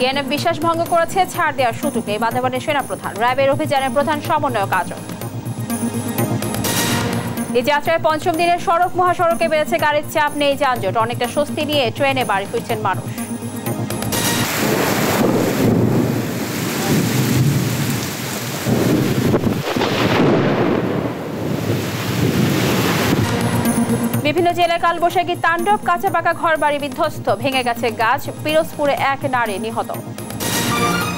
KNF বিশ্বাস ভঙ্গ করেছে, ছাড় দেওয়ার সুযোগ নেই বান্দরবানের সেনাপ্রধান। র্যাবের অভিযানের প্রধান সমন্বয়ক আটক। এই যাত্রায় পঞ্চম দিনের সড়ক মহাসড়কে বেড়েছে গাড়ির চাপ, নেই যানজট, অনেকটা স্বস্তি নিয়ে ট্রেনে বাড়ি ফিরছেন মানুষ। বিভিন্ন জেলায় কালবৈশাখী তাণ্ডব, কাঁচা পাকা ঘর বাড়ি বিধ্বস্ত, ভেঙে গেছে গাছ। পিরোজপুরে এক নারী নিহত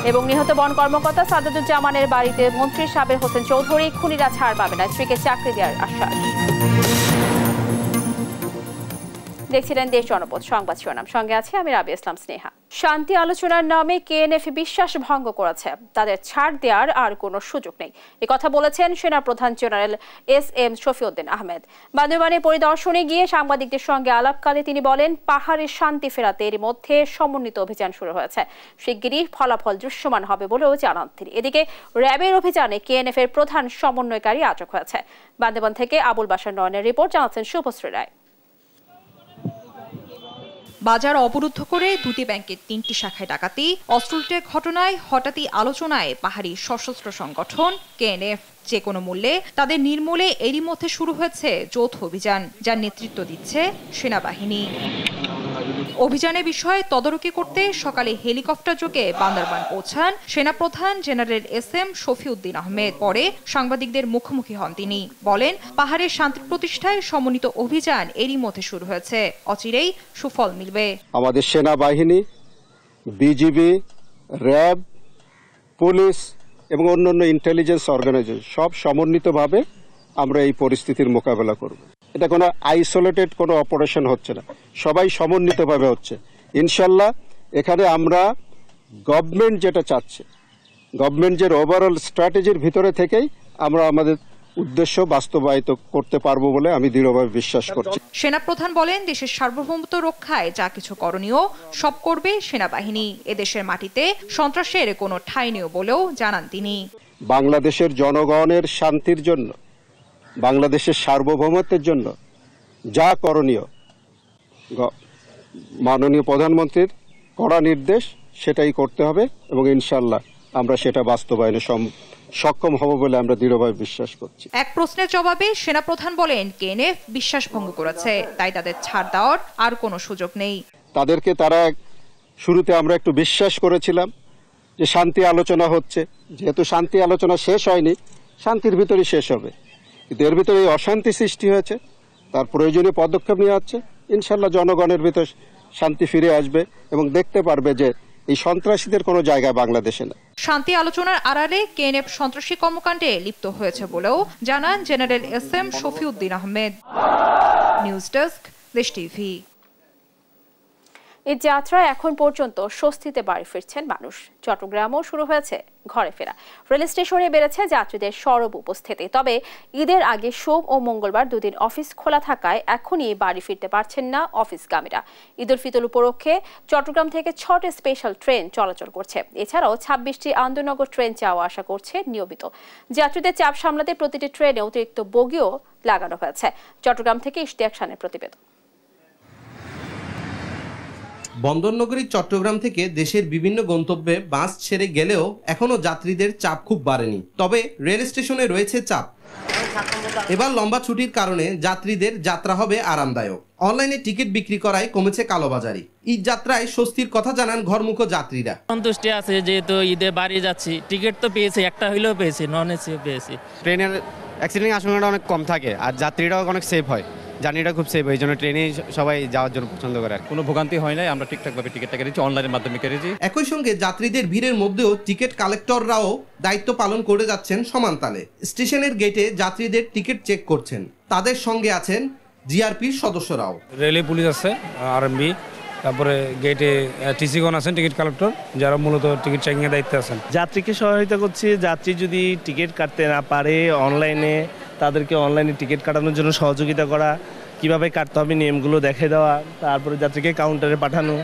এবং নিহত বন কর্মকর্তা সাদাদুজ্জামানের বাড়িতে মন্ত্রী সাবের হোসেন চৌধুরী। খুনিরা ছাড় পাবে না, স্ত্রীকে চাকরি দেওয়ার আশ্বাস। দেখছিলেন দেশ জনপদ সংবাদ শিরোনাম, সঙ্গে আছে আমি রাবিয়া ইসলাম স্নেহা। শান্তি আলোচনার নামে কেএনএফ বিশ্বাস ভঙ্গ করেছে, তাদের ছাড় দেওয়ার আর কোনো সুযোগ নেই, এ কথা বলেছেন সেনাপ্রধান জেনারেল এস.এম. শফিউদ্দিন আহমেদ। বান্দরবানে পরিদর্শনে গিয়ে সাংবাদিকদের সঙ্গে আলাপকালে তিনি বলেন, পাহাড়ের শান্তি ফেরাতে এর মধ্যে সমন্বিত অভিযান শুরু হয়েছে, শিগগিরই ফলাফল দৃশ্যমান হবে বলেও জানান তিনি। এদিকে র্যাবের অভিযানে কেএনএফ এর প্রধান সমন্বয়কারী আটক হয়েছে। বান্দরবান থেকে আবুল বাশার নয়নের রিপোর্ট, জানাচ্ছেন শুভশ্রী রায়। বাজার অবরুদ্ধ করে দুটি ব্যাংকের 3টি শাখায় ডাকাতি, অস্ত্রলুটের ঘটনায় হঠাৎই আলোচনায় পাহাড়ি সশস্ত্র সংগঠন কেএনএফ। যে কোনো মূল্যে তাদের নির্মূলে এরই মধ্যে শুরু হয়েছে যৌথ অভিযান, যার নেতৃত্ব দিচ্ছে সেনাবাহিনী। অভিযানের বিষয়ে তদারকি করতে সকালে হেলিকপ্টার যোগে বান্দরবান পৌঁছান সেনাপ্রধান জেনারেল এস.এম. শফিউদ্দিন আহমেদ। পরে সাংবাদিকদের মুখোমুখি হন তিনি, বলেন, পাহাড়ের শান্তি প্রতিষ্ঠায় সমন্বিত অভিযান এরই মধ্যে শুরু হয়েছে, অচিরেই সুফল মিলবে। আমাদের সেনাবাহিনী, বিজিবি, র্যাব, পুলিশ এবং অন্যান্য ইন্টেলিজেন্স অর্গানাইজেশন সব সমন্বিতভাবে আমরা এই পরিস্থিতির মোকাবেলা করব। এটা কোনো আইসোলেটেড কোনো অপারেশন হচ্ছে না, সবাই সমন্বিতভাবে হচ্ছে। ইনশাল্লাহ এখানে আমরা গভর্নমেন্ট যেটা চাচ্ছে, গভর্নমেন্টের ওভারঅল স্ট্র্যাটেজির ভিতরে থেকেই আমরা আমাদের উদ্দেশ্য বাস্তবায়িত করতে পারবো বলে আমি দৃঢ়ভাবে বিশ্বাস করছি। সেনাপ্রধান বলেন, দেশের সার্বভৌমত্ব রক্ষায় যা কিছু করণীয় সব করবে সেনাবাহিনী। এদেশের মাটিতে সন্ত্রাসের কোনো ঠাঁই নেই বলেও জানান তিনি। বাংলাদেশের জনগণের শান্তির জন্য, বাংলাদেশের সার্বভৌমত্বের জন্য যা করণীয়, মাননীয় প্রধানমন্ত্রীর কড়া নির্দেশ সেটাই করতে হবে এবং ইনশাল্লাহ আমরা সেটা বাস্তবায়নে সক্ষম হব বলে আমরা দৃঢ়ভাবে বিশ্বাস করছি। এক প্রশ্নের জবাবে সেনাপ্রধান বলেন, কেএনএফ বিশ্বাস ভঙ্গ করেছে, তাই তাদের ছাড় দেওয়ার আর কোনো সুযোগ নেই। তাদেরকে শুরুতে আমরা একটু বিশ্বাস করেছিলাম যে শান্তি আলোচনা হচ্ছে, যেহেতু শান্তি আলোচনা শেষ হয়নি, শান্তির ভিতরেই শেষ হবে, কিন্তু এর ভিতরে এই অশান্তি সৃষ্টি হয়েছে, তার প্রয়োজনীয় পদক্ষেপ নেওয়া হচ্ছে। ইনশাল্লাহ জনগণের ভিতর শান্তি ফিরে আসবে এবং দেখতে পারবে যে এই সন্ত্রাসীদের কোনো জায়গায় বাংলাদেশে না। শান্তি আলোচনার আড়ালে কেএনএফ সন্ত্রাসী কর্মকাণ্ডে লিপ্ত হয়েছে বলেও জানান general SM. Shafiuddin Ahmed. News desk, দেশ টিভি। এই যাত্রায় এখন পর্যন্ত স্বস্তিতে বাড়ি ফিরছেন মানুষ। চট্টগ্রামও শুরু হয়েছে ঘরে ফেরা। রেল স্টেশনে বেড়েছে যাত্রীদের সরব উপস্থিতি। তবে ঈদের আগে সোম ও মঙ্গলবার দুদিন অফিস খোলা থাকায় এখনই বাড়ি ফিরতে পারছেন না অফিসগামীরা। ঈদ উল ফিতর উপলক্ষে চট্টগ্রাম থেকে 6টি স্পেশাল ট্রেন চলাচল করছে। এছাড়াও 26টি আন্তনগর ট্রেন যাওয়া আসা করছে নিয়মিত। যাত্রীদের চাপ সামলাতে প্রতিটি ট্রেনে অতিরিক্ত বগিও লাগানো হয়েছে। চট্টগ্রাম থেকে ইশতিয়াক খানের প্রতিবেদন। বন্দরনগরী চট্টগ্রাম থেকে দেশের বিভিন্ন গন্তব্যে বাস ছেড়ে গেলেও এখনো যাত্রীদের চাপ খুব বাড়েনি। তবে রেল স্টেশনে রয়েছে চাপ। এবার লম্বা ছুটির কারণে যাত্রীদের যাত্রা হবে আরামদায়ক। অনলাইনে টিকিট বিক্রি করায় কমেছে কালোবাজারি। ঈদ যাত্রায় স্বস্তির কথা জানান ঘরমুখো যাত্রীরা। সন্তুষ্টি আছে, যেহেতু ঈদে বাড়ি যাচ্ছি, টিকিট তো পেয়েছি, একটা হইলেও পেয়েছি, নন এসিও পেয়েছি। ট্রেনের অ্যাক্সিডেন্টের আশঙ্কাটা অনেক কম থাকে আর যাত্রীরাও অনেক সেফ হয়, জার্নিটা খুব সেফ, এই জন্য ট্রেনে সবাই যাওয়ার জন্য পছন্দ করে। কোনো ভোগান্তি হয় নাই, আমরা ঠিকঠাকভাবে টিকিটটা কেটেছি, অনলাইনের মাধ্যমে কেটেছি। একই সঙ্গে যাত্রীদের ভিড়ের মধ্যেও টিকিট কালেক্টররাও দায়িত্ব পালন করে যাচ্ছেন সমান তালে। স্টেশনের গেটে যাত্রীদের টিকিট চেক করছেন, তাদের সঙ্গে আছেন জিআরপির সদস্যরাও। রেলে পুলিশ আছে, আরএমবি, তারপরে গেটে টিসিগণ আছেন, টিকিট কালেক্টর, যারা মূলত টিকিট চেকিংয়ের দায়িত্বে আছেন। যাত্রীকে সহায়তা করছি। যাত্রী যদি টিকিট কাটতে না পারে, অনলাইনে তাদেরকে অনলাইনে টিকিট কাটানোর জন্য সহযোগিতা করা, কিভাবে কাটতে হবে নিয়মগুলো দেখে দেওয়া, তারপরে যাত্রীকে কাউন্টারে পাঠানো,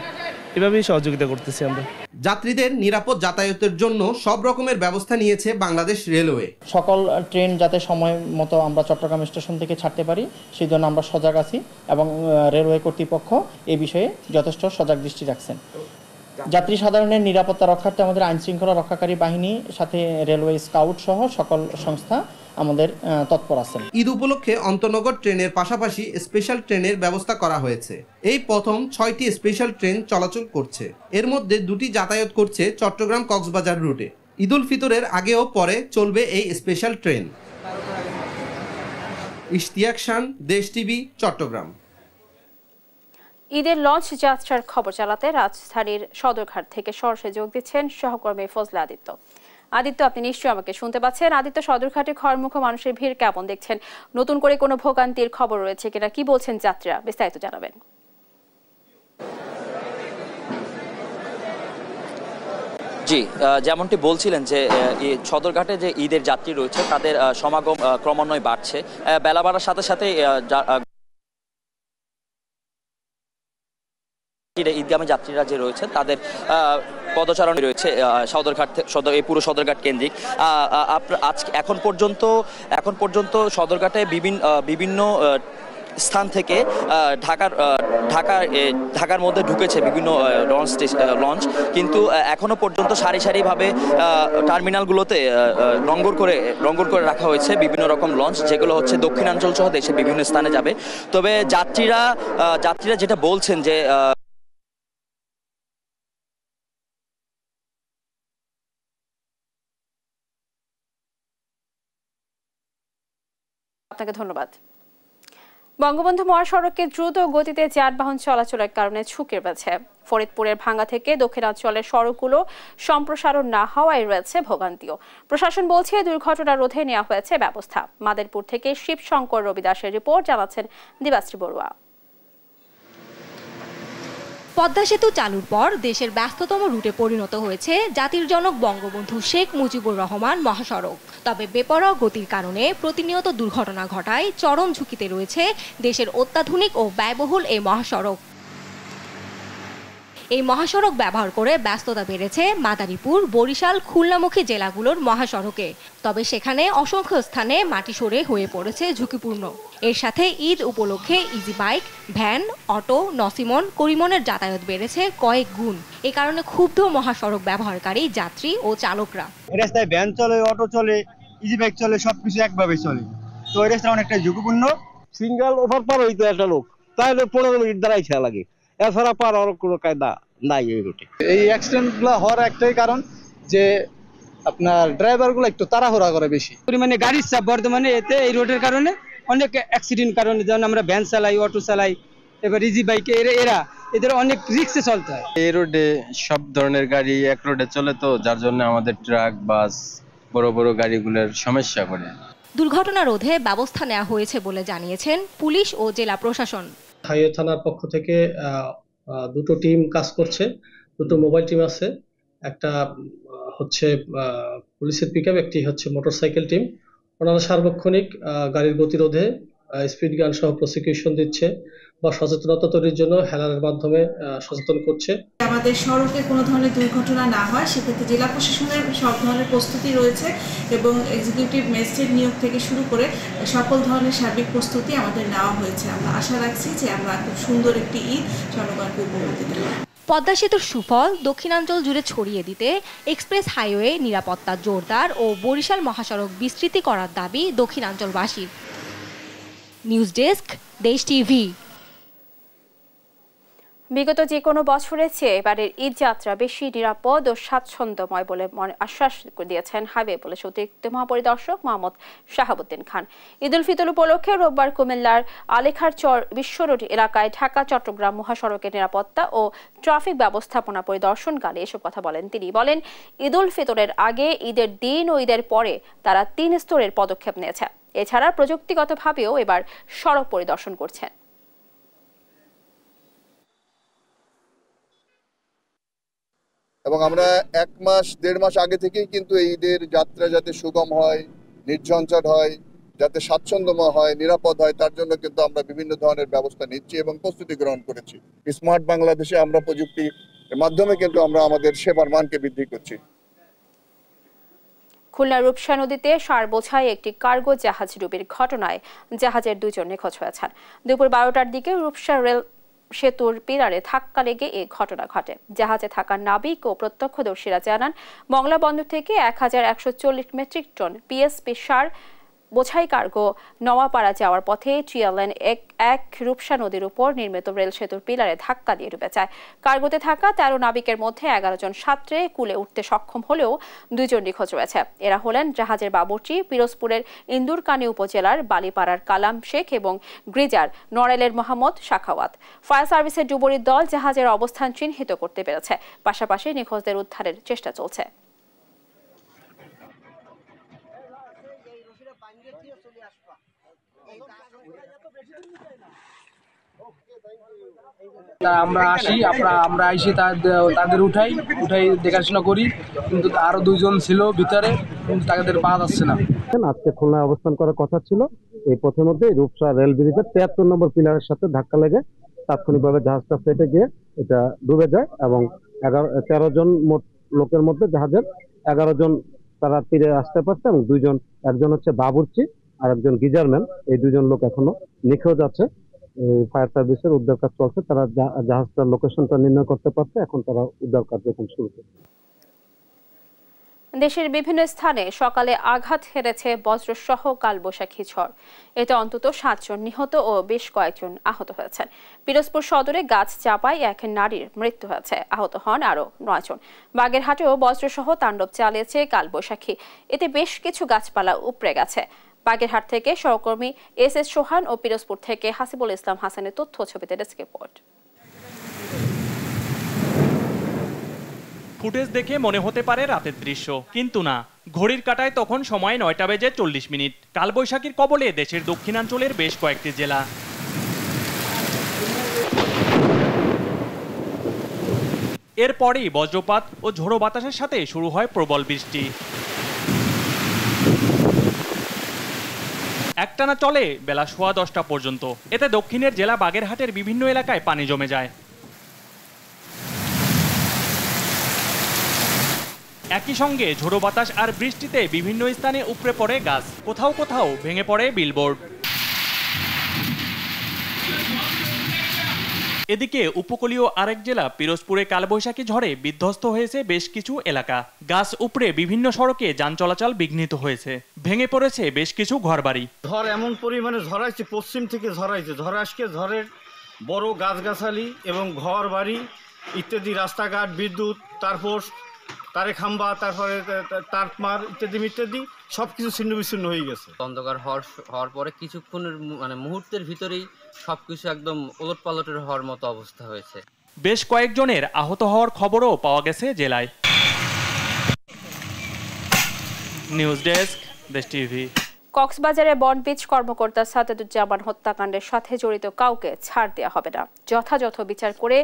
এভাবেই সহযোগিতা করতেছি আমরা। যাত্রীদের নিরাপদ যাতায়াতের জন্য সব রকমের ব্যবস্থা নিয়েছে বাংলাদেশ রেলওয়ে। সকল ট্রেন যাতে সময় মতো আমরা চট্টগ্রাম স্টেশন থেকে ছাড়তে পারি সেই জন্য আমরা সজাগ আছি এবং রেলওয়ে কর্তৃপক্ষ এই বিষয়ে যথেষ্ট সজাগ দৃষ্টি রাখছেন। যাত্রী সাধারণের নিরাপত্তা রক্ষার্থে আমাদের আইন শৃঙ্খলা রক্ষাকারী বাহিনী, সাথে রেলওয়ে স্কাউট সহ সকল সংস্থা আমাদের তৎপর আছেন। ঈদ উপলক্ষে আন্তনগর ট্রেনের পাশাপাশি স্পেশাল ট্রেনের ব্যবস্থা করা হয়েছে। এই প্রথম 6টি স্পেশাল ট্রেন চলাচল করছে। এর মধ্যে 2টি যাতায়াত করছে চট্টগ্রাম কক্সবাজার রুটে। ঈদ উল ফিতরের আগে ও পরে চলবে এই স্পেশাল ট্রেন। ইশতিয়াক খান, দেশ টিভি, চট্টগ্রাম। ঈদের লঞ্চ যাত্রার খবর চালাতে রাজধানীর সদরঘাট থেকে সরাসরি যোগ দিচ্ছেন সহকর্মী ফজলে আদিত্য। আদিত্য, আপনি নিশ্চয়ই আমাকে শুনতে পাচ্ছেন। আদিত্য, সদরঘাটে ঘরমুখো মানুষের ভিড় কেমন দেখছেন? নতুন করে কোনো ভোগান্তির খবর রয়েছে কিনা? কি বলছেন যাত্রীরা? বিস্তারিত জানাবেন। জি, যেমনটি বলছিলেন যে সদরঘাটে যে ঈদের যাত্রী রয়েছে তাদের সমাগম ক্রমান্বয়ে বাড়ছে। বেলা বাড়ার সাথে সাথে ঈদগামী যাত্রীরা যে রয়েছেন তাদের পদচারণে রয়েছে সদরঘাট এই পুরো সদরঘাট কেন্দ্রিক। এখন পর্যন্ত সদরঘাটে বিভিন্ন স্থান থেকে ঢাকার মধ্যে ঢুকেছে বিভিন্ন লঞ্চ, কিন্তু এখনো পর্যন্ত সারি সারিভাবে টার্মিনালগুলোতে রঙ্গর করে রাখা হয়েছে বিভিন্ন রকম লঞ্চ, যেগুলো হচ্ছে দক্ষিণাঞ্চল সহ দেশের বিভিন্ন স্থানে যাবে। তবে যাত্রীরা যেটা বলছেন যে আপনাকে ধন্যবাদ। বঙ্গবন্ধু মহাসড়কে দ্রুত গতিতে যানবাহন চলাচলের কারণে ঝুঁকি রয়েছে। ফরিদপুরের ভাঙ্গা থেকে দক্ষিণাঞ্চলের সড়কগুলো সম্প্রসারণ না হওয়ায় রয়েছে ভোগান্তিও। প্রশাসন বলছে দুর্ঘটনা রোধে নেওয়া হয়েছে ব্যবস্থা। মাদারীপুর থেকে শিবশঙ্কর রবিদাসের রিপোর্ট, জানাচ্ছেন দিবাশ্রী বড়ুয়া। পদ্মা সেতু চালুর পর দেশের ব্যস্ততম রুটে পরিণত হয়েছে জাতির জনক বঙ্গবন্ধু শেখ মুজিবুর রহমান মহাসড়ক। তবে বেপরোয়া গতির কারণে প্রতিনিয়ত দুর্ঘটনা ঘটায় চরম ঝুঁকিতে রয়েছে দেশের অত্যাধুনিক ও ব্যয়বহুল এই মহাসড়ক। এই মহাসড়ক ব্যবহার করে ব্যস্ততা বেড়েছে মাদারীপুর, বরিশাল, খুলনামুখী জেলাগুলোর মহাসড়কে। তবে সেখানে অসংখ্য স্থানে মাটি সরে হয়ে পড়েছে ঝুঁকিপূর্ণ। এর সাথে ঈদ উপলক্ষে ইজি বাইক, ভ্যান, অটো, নসিমন, করিমনের যাতায়াত বেড়েছে কয়েক গুণ। এ কারণে ক্ষুব্ধ মহাসড়ক ব্যবহারকারী যাত্রী ও চালকরা। রাস্তায় ভ্যান চলে, অটো চলে, ইজি বাইক চলে, সবকিছু একভাবে চলে। তো এই রাস্তা অনেকটা ঝুঁকিপূর্ণ। সিঙ্গেল ওভার পার হইতো একটা লোক, তাহলে 15 মিনিট দাঁড়াই খেয়া লাগে। এছাড়া পার হওয়ার কোনো কায়দা নাই এই রুটে। এই অ্যাক্সিডেন্টগুলো হওয়ার একটাই কারণ যে আপনার ড্রাইভারগুলো একটু তাড়াহুড়া করে বেশি পরিমাণে গাড়ির চাপ বর্তমানে এতে এই রোডের কারণে অনেক অ্যাক্সিডেন্ট কারণে, যেমন আমরা ভ্যান চালাই, অটো চালাই, এবার ইজি বাইকে এদের অনেক রিস্কে চলতে হয়। এই রোডে সব ধরনের গাড়ি এক রোডে চলে, তো যার জন্য আমাদের ট্রাক, বাস, বড় বড় গাড়িগুলোর সমস্যা করে। দুর্ঘটনা রোধে ব্যবস্থা নেওয়া হয়েছে বলে জানিয়েছেন পুলিশ ও জেলা প্রশাসন। হাইওয়ে থানার পক্ষ থেকে দুটো টিম কাজ করছে, দুটো মোবাইল টিম আছে। একটা হচ্ছে পুলিশের পিকআপ, একটি হচ্ছে মোটরসাইকেল টিম। ওনারা সার্বক্ষণিক গাড়ির গতিরোধে স্পিড গান সহ প্রসিকিউশন দিচ্ছে বা সচেতনতা তৈরির জন্য হেলারের মাধ্যমে সচেতন করছে। আমাদের সড়কে কোনো ধরনের দুর্ঘটনা না হয় সেক্ষেত্রে জেলা প্রশাসনের সব ধরনের প্রস্তুতি রয়েছে এবং এক্সিকিউটিভ ম্যাজিস্ট্রেট নিয়োগ থেকে শুরু করে সকল ধরনের সার্বিক প্রস্তুতি আমাদের নেওয়া হয়েছে। আমরা আশা রাখছি যে আমরা খুব সুন্দর একটি ঈদ জনগণকে উপহার দিতে পারব। পদ্মা সেতুর সুফল দক্ষিণাঞ্চল জুড়ে ছড়িয়ে দিতে এক্সপ্রেস হাইওয়ে নিরাপত্তা জোরদার ও বরিশাল মহাসড়ক বিস্তৃতি করার দাবি দক্ষিণাঞ্চলবাসীর। নিউজ ডেস্ক, দেশ টিভি। বিগত যে কোনো বছরের চেয়ে এবারের ঈদ যাত্রা বেশি নিরাপদ ও স্বাচ্ছন্দ্যময় বলে আশ্বাস দিয়েছেন হাইওয়ে পুলিশ অতিরিক্ত মহাপরিদর্শক মোহাম্মদ শাহাবুদ্দিন খান। ঈদ উল ফিতর উপলক্ষে রোববার কুমিল্লার আলেখার চর বিশ্ব রোড এলাকায় ঢাকা চট্টগ্রাম মহাসড়কের নিরাপত্তা ও ট্রাফিক ব্যবস্থাপনা পরিদর্শনকালে এসব কথা বলেন তিনি। বলেন, ঈদ উল ফিতরের আগে, ঈদের দিন ও ঈদের পরে তারা 3 স্তরের পদক্ষেপ নিয়েছে। এছাড়া প্রযুক্তিগতভাবেও এবার সড়ক পরিদর্শন করছেন। এবং আমরা 1 মাস 1.5 মাস আগে থেকেই কিন্তু এই ঈদের যাত্রা যাতে সুগম হয়, নির্ঝঞ্ঝাট হয়, যাতে স্বাচ্ছন্দ্যময় হয়, নিরাপদ হয়, তার জন্য কিন্তু আমরা বিভিন্ন ধরনের ব্যবস্থা নিচ্ছি এবং প্রস্তুতি গ্রহণ করেছি। স্মার্ট বাংলাদেশে আমরা প্রযুক্তির মাধ্যমে কিন্তু আমরা আমাদের সেবার মানকে বৃদ্ধি করছি। খুলনার রূপসা নদীতে সার বোঝাই একটি কার্গো জাহাজ ডুবির ঘটনায় জাহাজের 2 জন নিখোঁজ হয়েছেন। দুপুর 12টার দিকে রূপসা রেল সেতুর পিলারে ধাক্কা লেগে এই ঘটনা ঘটে। জাহাজে থাকা নাবিক ও প্রত্যক্ষদর্শীরা জানান, মংলা বন্দর থেকে 1140 মেট্রিক টন পিএসপি সার বোঝাই কার্গো নওয়াপাড়া যাওয়ার পথে টিএলএন এক রূপসা নদীর উপর নির্মিত রেল সেতুর পিলারে ধাক্কা দিয়ে ডুবে যায়। কার্গোতে থাকা 13 নাবিকের মধ্যে 11 জন সাঁতরে কুলে উঠতে সক্ষম হলেও 2 জন নিখোঁজ রয়েছে। এরা হলেন জাহাজের বাবুর্চি, পিরোজপুরের ইন্দুরকানী উপজেলার বালিপাড়ার কালাম শেখ এবং গ্রিজার নড়াইলের মোহাম্মদ শাখাওয়াত। ফায়ার সার্ভিসের ডুবুরির দল জাহাজের অবস্থান চিহ্নিত করতে পেরেছে। পাশাপাশি নিখোঁজদের উদ্ধারের চেষ্টা চলছে। আমরা আসি তাদের উঠাই দেখাশোনা করি, কিন্তু আরো 2 জন ছিল ভিতরে, কিন্তু তাদের পাওয়া যাচ্ছে না। আজকে খুলনায় অবস্থান করার কথা ছিল। এই পথের মধ্যে রূপসা রেল ব্রিজের 73 নম্বর পিলারের সাথে ধাক্কা লেগে তাৎক্ষণিকভাবে জাহাজটা ফেটে গিয়ে এটা ডুবে যায় এবং 13 জন লোকের মধ্যে জাহাজের 11 জন তারা তীরে আসতে পারছে এবং 2 জন, একজন হচ্ছে বাবুর্চি আর একজন গিজারম্যান, এই 2 জন লোক এখনো নিখোঁজ আছে। ফায়ার সার্ভিসের উদ্ধার কাজ চলছে, তারা জাহাজটার লোকেশনটা নির্ণয় করতে পারছে, এখন তারা উদ্ধার কার্যক্রম শুরু করছে। দেশের বিভিন্ন স্থানে সকালে আঘাত হেরেছে বজ্রসহ কালবৈশাখী ঝড়। এতে অন্তত 7 জন নিহত ও বেশ কয়েকজন আহত হয়েছেন। পিরোজপুর সদরে গাছ চাপায় এক নারীর মৃত্যু হয়েছে, আহত হন আরো 9 জন। বাগেরহাটেও বজ্রসহ তাণ্ডব চালিয়েছে কালবৈশাখী, এতে বেশ কিছু গাছপালা উপড়ে গেছে। বাগেরহাট থেকে সহকর্মী এস সোহান ও পিরোজপুর থেকে হাসিবুল ইসলাম হাসানের তথ্য ছবিতে ডেস্ক রিপোর্ট। ফুটেজ দেখে মনে হতে পারে রাতের দৃশ্য, কিন্তু না। ঘড়ির কাঁটায় তখন সময় 9:40 কালবৈশাখীর কবলে দেশের দক্ষিণাঞ্চলের বেশ কয়েকটি জেলা। এরপরই বজ্রপাত ও ঝোড়ো বাতাসের সাথে শুরু হয় প্রবল বৃষ্টি। একটানা চলে বেলা 10:15 পর্যন্ত। এতে দক্ষিণের জেলা বাগেরহাটের বিভিন্ন এলাকায় পানি জমে যায়। একই সঙ্গে ঝোড়ো বাতাস আর বৃষ্টিতে বিভিন্ন স্থানে উপড়ে পড়ে গাছ, কোথাও কোথাও ভেঙে পড়ে বিলবোর্ড। এদিকে উপকূলীয় আরেক জেলা পিরোজপুরে কালবৈশাখী ঝড়ে বিধ্বস্ত হয়েছে বেশ কিছু এলাকা। গাছ উপড়ে বিভিন্ন সড়কে যান চলাচল বিঘ্নিত হয়েছে, ভেঙে পড়েছে বেশ কিছু ঘরবাড়ি। ঝড় এমন পরিমাণে ঝরাইছে, পশ্চিম থেকে ঝরাইছে, আজকে ঝড়ের বড় গাছগাছালি এবং ঘর বাড়ি ইত্যাদি, রাস্তাঘাট, বিদ্যুৎ, তারপোস্ট, তারে খাম্বা, তারপরে তারমার ইত্যাদি সবকিছু ছিন্ন বিচ্ছিন্ন হয়ে গেছে। অন্ধকার হওয়ার পরে কিছুক্ষণের মুহূর্তের ভিতরেই সবকিছু একদম ওলটপালটের হওয়ার মতো অবস্থা হয়েছে। বেশ কয়েকজনের আহত হওয়ার খবরও পাওয়া গেছে জেলায়। নিউজ ডেস্ক, দেশ টিভি। কক্সবাজারে বনবিচ কর্মকর্তা সাজাদুজ্জামান হত্যাকাণ্ডের সাথে জড়িত কাউকে ছাড় দেওয়া হবে না, যথাযথ বিচার করে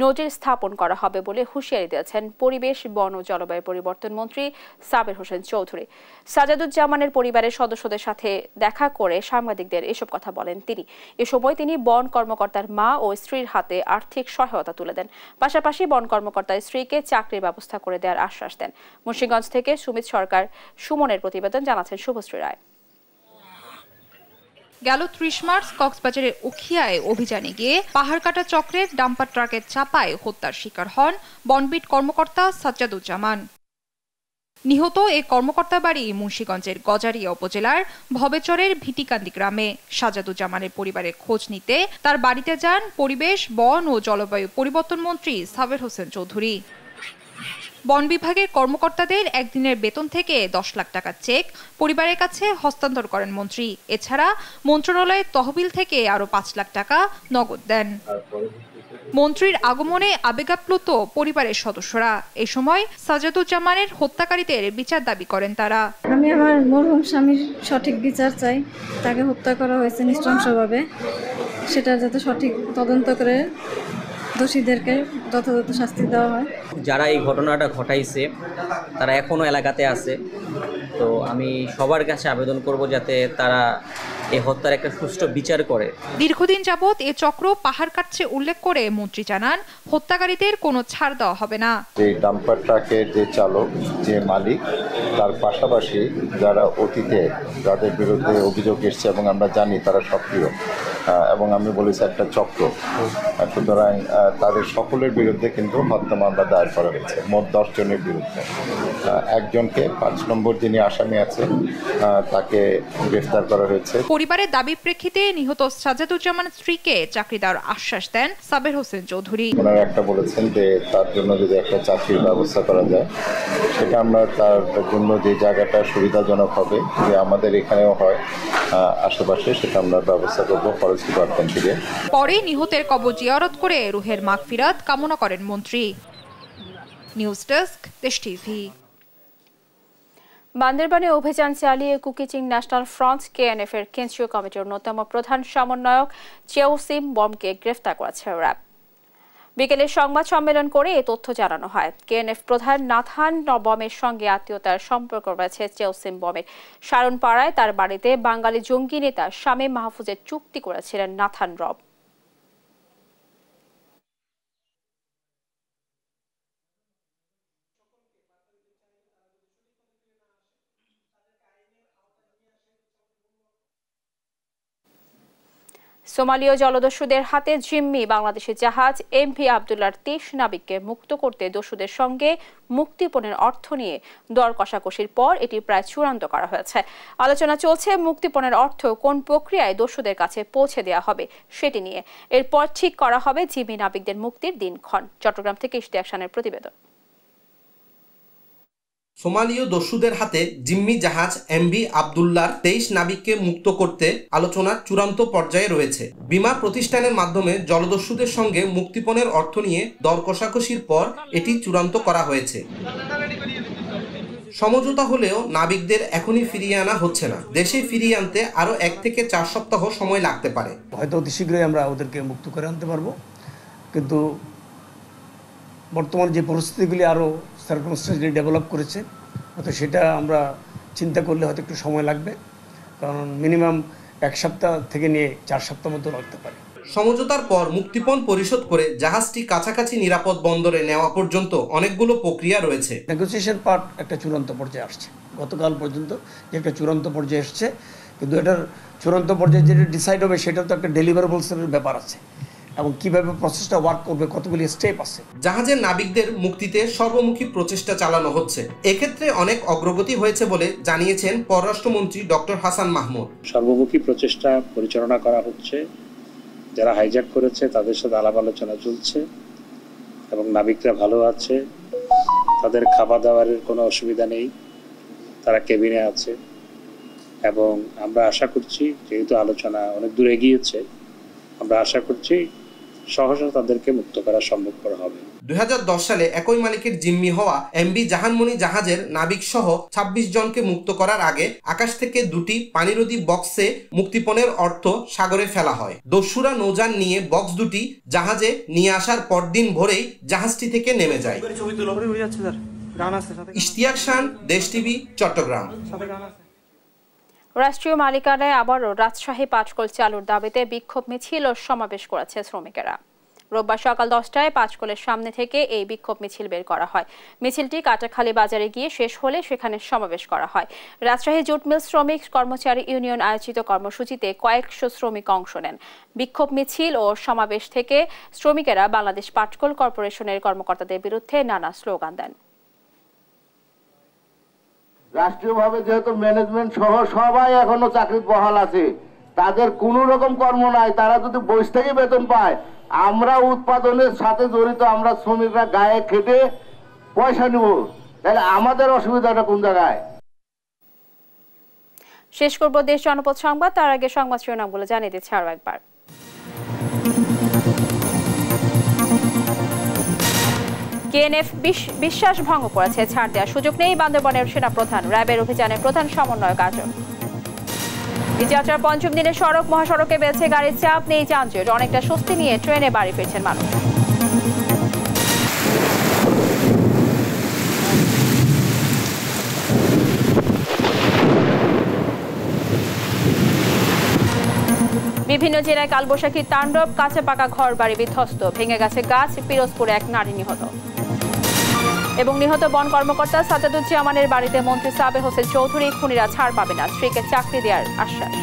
নজির স্থাপন করা হবে বলে হুঁশিয়ারি দিয়েছেন পরিবেশ, বন ও জলবায়ু পরিবর্তন মন্ত্রী সাবের হোসেন চৌধুরী। সাজাদুজ্জামানের পরিবারের সদস্যদের সাথে দেখা করে সাংবাদিকদের এসব কথা বলেন তিনি। এ সময় তিনি বন কর্মকর্তার মা ও স্ত্রীর হাতে আর্থিক সহায়তা তুলে দেন, পাশাপাশি বন কর্মকর্তার স্ত্রীকে চাকরির ব্যবস্থা করে দেওয়ার আশ্বাস দেন। মুন্সিগঞ্জ থেকে সুমিত সরকার সুমনের প্রতিবেদন, জানাচ্ছেন শুভশ্রী রায়। গেল 30 মার্চ কক্সবাজারের উখিয়ায় অভিযানে গিয়ে পাহাড় কাটা চক্রের ডাম্পার ট্রাকের চাপায় হত্যার শিকার হন বনবিট কর্মকর্তা সাজ্জাদুজ্জামান। নিহত এই কর্মকর্তা বাড়ি মুন্সিগঞ্জের গজারিয়া উপজেলার ভবেচরের ভিটিকান্দি গ্রামে। সাজ্জাদুজ্জামানের পরিবারের খোঁজ নিতে তার বাড়িতে যান পরিবেশ, বন ও জলবায়ু পরিবর্তন মন্ত্রী সাবের হোসেন চৌধুরী। বন বিভাগের কর্মকর্তাদের একদিনের বেতন থেকে 10 লাখ টাকার চেক পরিবারের কাছে হস্তান্তর করেন মন্ত্রী। এছাড়া মন্ত্রণালয়ের তহবিল থেকে আরো 5 লাখ টাকা নগদ দেন। মন্ত্রীর আগমনে আবেগাপ্লুত পরিবারের সদস্যরা। এই সময় সাজ্জাদুজ্জামানের হত্যাকারীদের বিচার দাবি করেন তারা। আমি আমার মরহুম স্বামীর সঠিক বিচার চাই, তাকে হত্যা করা হয়েছে নৃশংসভাবে, সেটা যাতে সঠিক তদন্ত করে দোষীদেরকে যথাযথ শাস্তি দেওয়া হয়। যারা এই ঘটনাটা ঘটাইছে তারা এখনো এলাকাতে আছে, তো আমি সবার কাছে আবেদন করব যাতে তারা এই হত্যার একটা সুষ্ঠু বিচার করে। দীর্ঘদিন যাবৎ এ চক্র পাহাড় কাটছে উল্লেখ করে মন্ত্রী জানান, হত্যাকারীদের কোনো ছাড় দেওয়া হবে না। এই ডাম্পার ট্রাকের যে চালক, যে মালিক, তার পাশাপাশি যারা অতীতে যাদের বিরুদ্ধে অভিযোগ এসছে এবং আমরা জানি তারা সক্রিয়, এবং আমি বলেছি একটা চক্র। সুতরাং তাদের সকলের বিরুদ্ধে কিন্তু হত্যা মামলা দায়ের করা হয়েছে, মোট 10 জনের বিরুদ্ধে। একজনকে 5 নম্বর যিনি আসামি আছেন তাকে গ্রেফতার করা হয়েছে। পরিবারের দাবির প্রেক্ষিতে নিহত সাজ্জাদুজ্জামানের স্ত্রীকে চাকরি দেওয়ার আশ্বাস দেন সাবের হোসেন চৌধুরী। ওনারা একটা বলেছেন যে তার জন্য যদি একটা চাকরির ব্যবস্থা করা যায়, সেটা আমরা তার জন্য যে জায়গাটা সুবিধাজনক হবে, যে আমাদের এখানেও হয় আশেপাশে, সেটা আমরা ব্যবস্থা করবো ফরেস্ট ডিপার্টমেন্ট থেকে। পরে নিহতের কবর জিয়ারত করে রুহের মাগফিরাত কামনা করেন মন্ত্রী। নিউজ ডেস্ক, দেশ টিভি। বান্দরবানে অভিযান চালিয়ে কুকিচিং ন্যাশনাল ফ্রন্ট কেএনএফ এর কেন্দ্রীয় কমিটির অন্যতম প্রধান সমন্বয়ক চেওসিম বমকে গ্রেফতার করেছে র্যাব। বিকেলে সংবাদ সম্মেলন করে এই তথ্য জানানো হয়। কেএনএফ প্রধান নাথান বমের সঙ্গে আত্মীয়তার সম্পর্ক রয়েছে চেওসিম বমের। সারণপাড়ায় তার বাড়িতে বাঙালি জঙ্গি নেতা শামীম মাহফুজের চুক্তি করেছিলেন নাথান রব। সোমালীয় জলদস্যুদের হাতে জিম্মি বাংলাদেশি জাহাজ এমভি আবদুল্লাহর 23 নাবিককে মুক্ত করতে দস্যুদের সঙ্গে মুক্তিপণের অর্থ নিয়ে দর কষাকষির পর এটি প্রায় চূড়ান্ত করা হয়েছে। আলোচনা চলছে মুক্তিপণের অর্থ কোন প্রক্রিয়ায় দস্যুদের কাছে পৌঁছে দেওয়া হবে সেটি নিয়ে। এরপর ঠিক করা হবে জিম্মি নাবিকদের মুক্তির দিনক্ষণ। চট্টগ্রাম থেকে ইশতিয়াক খানের প্রতিবেদন। সোমালীয় দস্যুদের হাতে জিম্মি জাহাজ এমভি আবদুল্লাহর 23 নাবিককে মুক্ত করতে আলোচনা চূড়ান্ত পর্যায়ে রয়েছে। বীমা প্রতিষ্ঠানের মাধ্যমে জলদস্যুদের সঙ্গে মুক্তিপণের অর্থ নিয়ে দর কষাকষির পর এটি চূড়ান্ত করা হয়েছে। সমঝোতা হলেও নাবিকদের এখনই ফিরিয়ে আনা হচ্ছে না। দেশে ফিরিয়ে আনতে আরো 1 থেকে 4 সপ্তাহ সময় লাগতে পারে। হয়তো অতি শীঘ্রই আমরা ওদেরকে মুক্ত করে আনতে পারবো, কিন্তু বর্তমান যে পরিস্থিতিগুলি আরও সার্কামস্টেন্সলি ডেভেলপ করেছে, হয়তো সেটা আমরা চিন্তা করলে হয়তো একটু সময় লাগবে, কারণ মিনিমাম 1 সপ্তাহ থেকে নিয়ে 4 সপ্তাহ মতো লাগতে পারে। সমঝোতার পর মুক্তিপণ পরিশোধ করে জাহাজটি কাছাকাছি নিরাপদ বন্দরে নেওয়া পর্যন্ত অনেকগুলো প্রক্রিয়া রয়েছে। নেগোসিয়েশন পার্ট একটা চূড়ান্ত পর্যায়ে আসছে, গতকাল পর্যন্ত যে একটা চূড়ান্ত পর্যায়ে এসছে, কিন্তু এটার চূড়ান্ত পর্যায়ে যেটা ডিসাইড হবে সেটা তো একটা ডেলিভারেবলসের ব্যাপার আছে, এবং কিভাবে প্রসেসটা ওয়ার্ক করবে, কতগুলি স্টেপ আছে। জাহাজের নাবিকদের মুক্তিতে সর্বমুখী প্রচেষ্টা চালানো হচ্ছে। এক্ষেত্রে অনেক অগ্রগতি হয়েছে বলে জানিয়েছেন পররাষ্ট্রমন্ত্রী ডক্টর হাসান মাহমুদ। সর্বমুখী প্রচেষ্টা পরিচালনা করা হচ্ছে, যারা হাইজ্যাক করেছে তাদের সাথে আলাপ আলোচনা চলছে এবং নাবিকরা ভালো আছে, তাদের খাওয়া দাওয়ার কোনো অসুবিধা নেই, তারা কেবিনে আছে এবং আমরা আশা করছি, যেহেতু আলোচনা অনেক দূর এগিয়েছে, আমরা আশা করছি সহসা তাদেরকে মুক্ত করা সম্ভবপর হবে। 2010 সালে একই মালিকের জিম্মি হওয়া এমভি জাহানমণি জাহাজের নাবিক সহ 26 জনকে মুক্ত করার আগে আকাশ থেকে 2টি পানিরোধী বক্সে মুক্তিপণের অর্থ সাগরে ফেলা হয়। দস্যুরা নৌযান নিয়ে বক্স দুটি জাহাজে নিয়ে আসার পরদিন ভোরেই জাহাজটি থেকে নেমে যায়। ইশতিয়াক খান, দেশ টিভি, চট্টগ্রাম। রাষ্ট্রীয় মালিকানায় আবারও রাজশাহী পাটকল চালুর দাবিতে বিক্ষোভ মিছিল ও সমাবেশ করেছে শ্রমিকেরা। রোববার সকাল 10টায় পাটকলের সামনে থেকে এই বিক্ষোভ মিছিল বের করা হয়। মিছিলটি কাটাখালী বাজারে গিয়ে শেষ হলে সেখানে সমাবেশ করা হয়। রাজশাহী জুট মিল শ্রমিক কর্মচারী ইউনিয়ন আয়োজিত কর্মসূচিতে কয়েকশো শ্রমিক অংশ নেন। বিক্ষোভ মিছিল ও সমাবেশ থেকে শ্রমিকেরা বাংলাদেশ পাটকল কর্পোরেশনের কর্মকর্তাদের বিরুদ্ধে নানা স্লোগান দেন। রাষ্ট্রীয়ভাবে যেহেতু ম্যানেজমেন্ট সহ সবাই এখনো চাকরির বহাল আছে, তাদের কোনো রকম কর্ম নাই, তারা যদি বসে থেকে বেতন পায়, আমরা উৎপাদনের সাথে জড়িত, আমরা শ্রমিকরা গায়ে খেটে পয়সা নিব, তাহলে আমাদের অসুবিধাটা কোন জায়গায়? শেষ করব দেশ জনপদ সংবাদ, তার আগে সংবাদ শিরোনামগুলো জানিয়ে দিচ্ছে আরো একবার। কেএনএফ বিশ্বাস ভঙ্গ করেছে, ছাড় দেওয়ার সুযোগ নেই বান্দরবনের সেনাপ্রধান। র্যাবের অভিযানের প্রধান সমন্বয়ক আটক। যাত্রার পঞ্চম দিনে সড়ক মহাসড়কে বেড়েছে গাড়ির চাপ, নেই যানজট, অনেকটা স্বস্তি নিয়ে ট্রেনে বাড়ি ফিরছেন মানুষ। বিভিন্ন জেলায় কালবৈশাখীর তাণ্ডব, কাঁচা পাকা ঘর বাড়ি বিধ্বস্ত, ভেঙে গেছে গাছ, পিরোজপুরে এক নারী নিহত। এবং নিহত বন কর্মকর্তা সাজ্জাদুজ্জামানের বাড়িতে মন্ত্রী সাবের হোসেন চৌধুরী, খুনিরা ছাড় পাবে না, স্ত্রীকে চাকরি দেওয়ার আশ্বাস।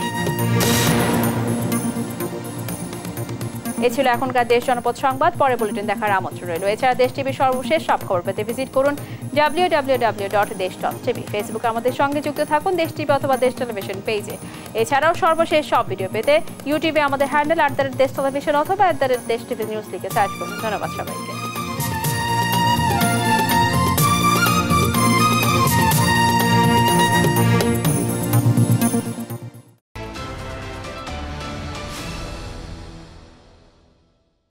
এ ছিল এখনকার দেশ জনপদ সংবাদ। পরে বুলেটিন দেখার আমন্ত্রণ রইল। এছাড়া দেশ টিভির সর্বশেষ সব খবর পেতে ভিজিট করুন www.desh.tv। ফেসবুকে আমাদের সঙ্গে যুক্ত থাকুন দেশ টিভি অথবা দেশ টেলিভিশন পেজে। এছাড়াও সর্বশেষ সব ভিডিও পেতে ইউটিউবে আমাদের হ্যান্ডেল @দেশ টেলিভিশন অথবা @দেশ টিভি নিউজ লিখে সার্চ করুন। ধন্যবাদ সবাইকে।